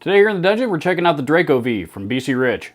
Today here in the dungeon, we're checking out the Draco V from BC Rich.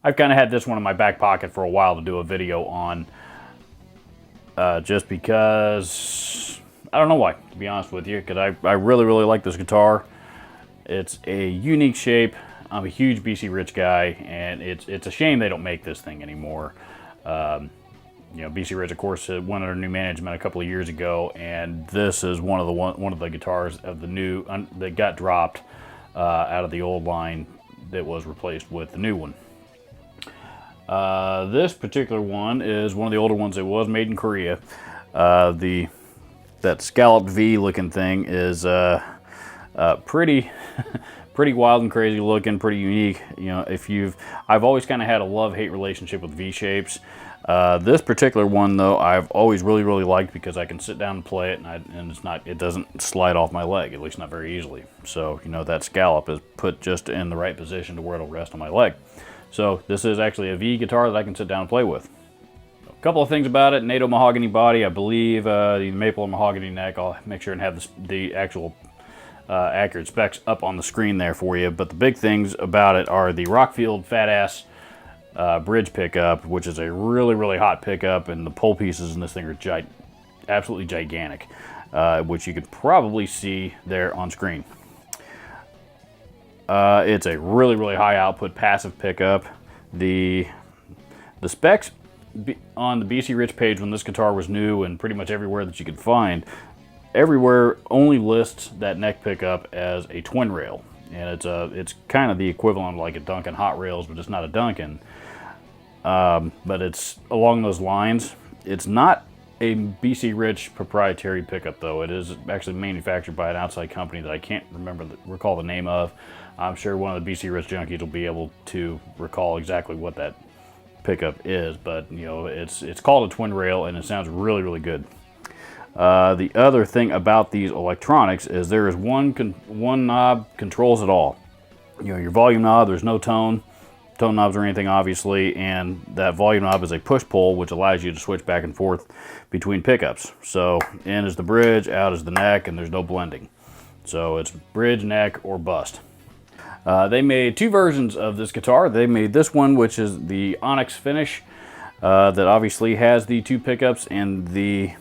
I've kind of had this one in my back pocket for a while to do a video on, just because, I don't know why, to be honest with you, because I really like this guitar. It's a unique shape. I'm a huge BC Rich guy, and it's a shame they don't make this thing anymore. You know, BC Rich, of course, went under new management a couple of years ago, and this is one of the guitars of the new that got dropped out of the old line that was replaced with the new one. This particular one is one of the older ones that was made in Korea. That scalloped V looking thing is pretty wild and crazy looking, pretty unique. You know, I've always kind of had a love-hate relationship with V shapes. This particular one, though, I've always really liked because I can sit down and play it, and it doesn't slide off my leg, at least not very easily. So, you know, that scallop is put just in the right position to where it'll rest on my leg. So this is actually a V guitar that I can sit down and play with. A couple of things about it: NATO mahogany body, I believe, the maple and mahogany neck. I'll make sure and have the actual accurate specs up on the screen there for you. But the big things about it are the Rockfield Fat Ass bridge pickup, which is a really hot pickup, and the pole pieces in this thing are absolutely gigantic, which you could probably see there on screen. It's a really high output passive pickup. The specs on the BC Rich page when this guitar was new, and pretty much everywhere that you could find, everywhere only lists that neck pickup as a twin rail, and it's kind of the equivalent of like a Duncan Hot Rails, but it's not a Duncan. But it's along those lines. It's not a BC Rich proprietary pickup, though. It is actually manufactured by an outside company that I can't recall the name of. I'm sure one of the BC Rich junkies will be able to recall exactly what that pickup is, but you know, it's called a twin rail, and it sounds really good. The other thing about these electronics is there is one knob controls it all. You know, your volume knob, there's no tone knobs or anything, obviously, and that volume knob is a push-pull, which allows you to switch back and forth between pickups. So in is the bridge, out is the neck, and there's no blending. So it's bridge, neck, or bust. They made two versions of this guitar. They made this one, which is the Onyx finish, that obviously has the two pickups and the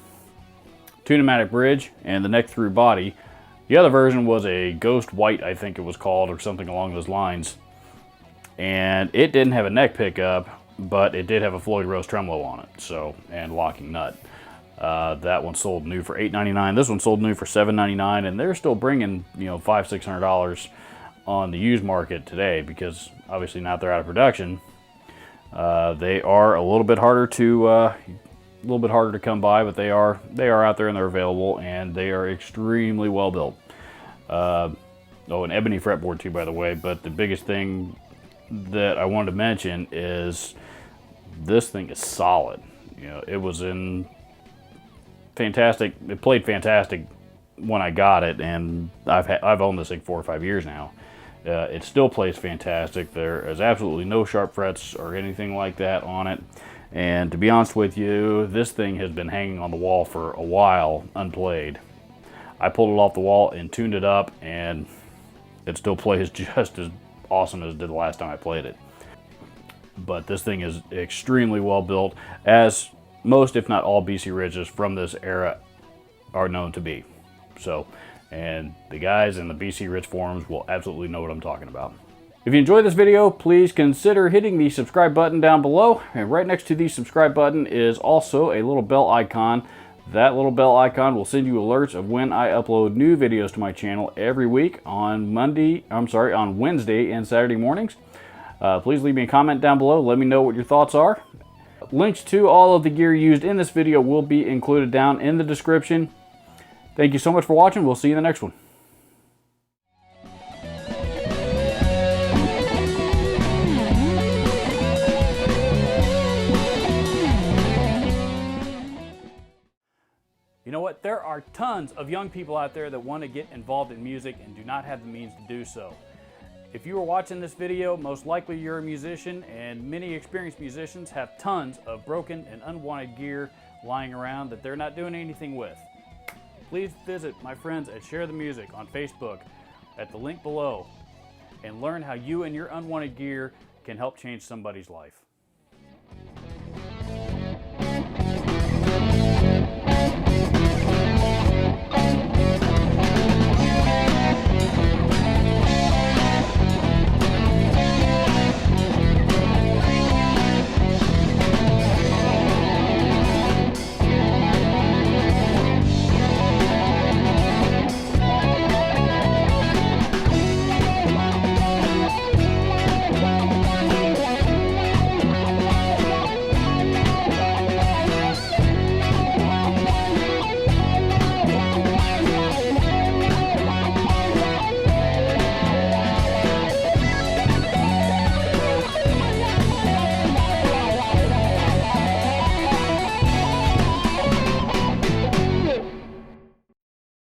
two-pneumatic bridge and the neck-through body. The other version was a Ghost White, I think it was called, or something along those lines. And it didn't have a neck pickup, but it did have a Floyd Rose tremolo on it, so, and locking nut. That one sold new for $8.99. This one sold new for $7.99, and they're still bringing, you know, $500–600 on the used market today, because obviously now they're out of production. They are a little bit harder to come by, but they are out there and they're available, and they are extremely well built. Oh, an ebony fretboard too, by the way. But the biggest thing that I wanted to mention is this thing is solid. You know, it was in fantastic. It played fantastic when I got it, and I've owned this thing 4 or 5 years now. It still plays fantastic. There is absolutely no sharp frets or anything like that on it. And to be honest with you, this thing has been hanging on the wall for a while, unplayed. I pulled it off the wall and tuned it up, and it still plays just as awesome as it did the last time I played it. But this thing is extremely well built, as most, if not all, BC Riches from this era are known to be. So, and the guys in the BC Rich forums will absolutely know what I'm talking about. If you enjoyed this video, please consider hitting the subscribe button down below. And right next to the subscribe button is also a little bell icon. That little bell icon will send you alerts of when I upload new videos to my channel every week on Wednesday and Saturday mornings. Please leave me a comment down below. Let me know what your thoughts are. Links to all of the gear used in this video will be included down in the description. Thank you so much for watching. We'll see you in the next one. You know what? There are tons of young people out there that want to get involved in music and do not have the means to do so. If you are watching this video, most likely you're a musician, and many experienced musicians have tons of broken and unwanted gear lying around that they're not doing anything with. Please visit my friends at Share the Music on Facebook at the link below and learn how you and your unwanted gear can help change somebody's life.